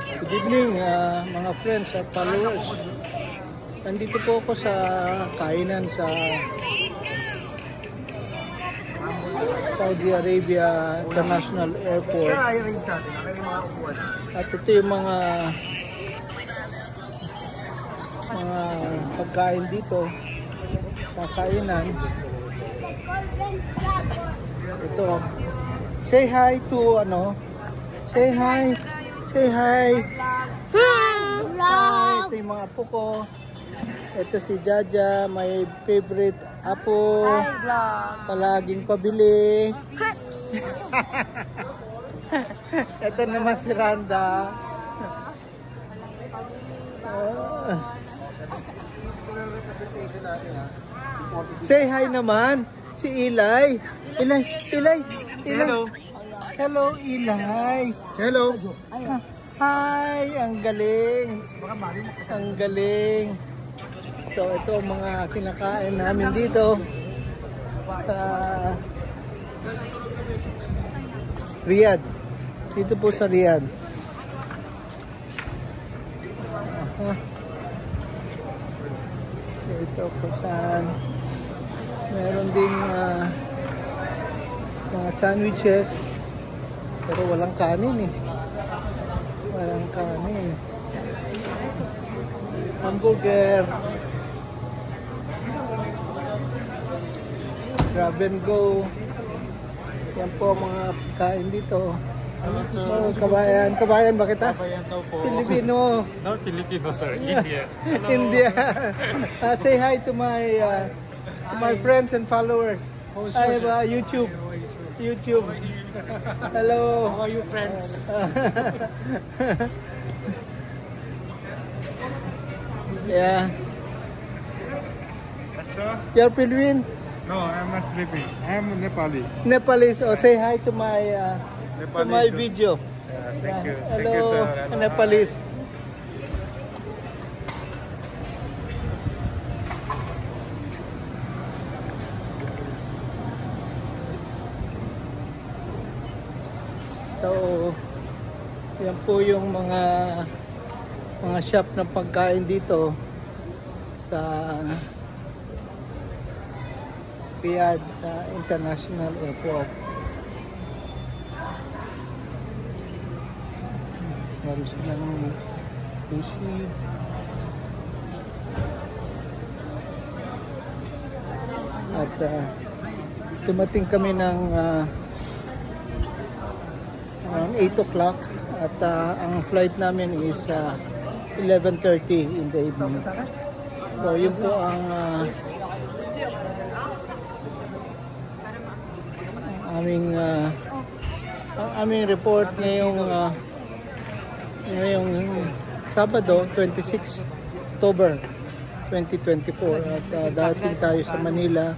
Good evening mga friends at followers. Nandito po ako sa kainan sa Saudi Arabia International Airport. At ito yung mga pagkain dito sa kainan. Ito. Say hi to Say hi. Say hi. Hi. Ito yung mga apo ko. Ito si Jaja, my favorite apo. Palaging pabili. Ito naman si Randa. Say hi naman si Eli. Eli. Hello. Hello, Eli. Hello. Hi, ang galing. Ang galing. So, ito ang mga kinakain namin dito sa Riyadh. Dito po sa Riyadh. Ito po saan. Meron ding mga sandwiches. Pero walang kanin eh. Walang kanin. Hamburger. Grab and go. Yan po mga kain dito. So, kabayan. Kabayan ba kita? Kabayan daw po. Filipino. No, Filipino sir. India. Hello. India. Say hi to my friends and followers. I have YouTube. Hello. How are you, friends? Yeah. You're Philippine? No, I'm not Philippine. I'm Nepali. Nepalese. Oh, say hi to my video. Yeah, thank you. Hello, Thank you, sir. Nepalese. So, yan po yung mga shop na pagkain dito sa Riyadh International Airport. Meron silang sushi. At dumating kami ng 8 o'clock at ang flight namin is 11:30 in the evening. So yun po ang aming report ngayong Sabado 26 October 2024 at dating tayo sa Manila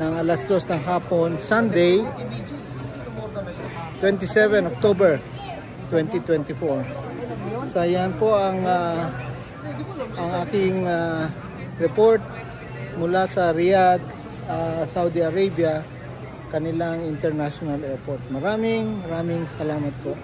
ng alas 2 ng hapon, Sunday 27 October 2024. So yan po ang aking report mula sa Riyadh, Saudi Arabia, kanilang international airport. Maraming salamat po.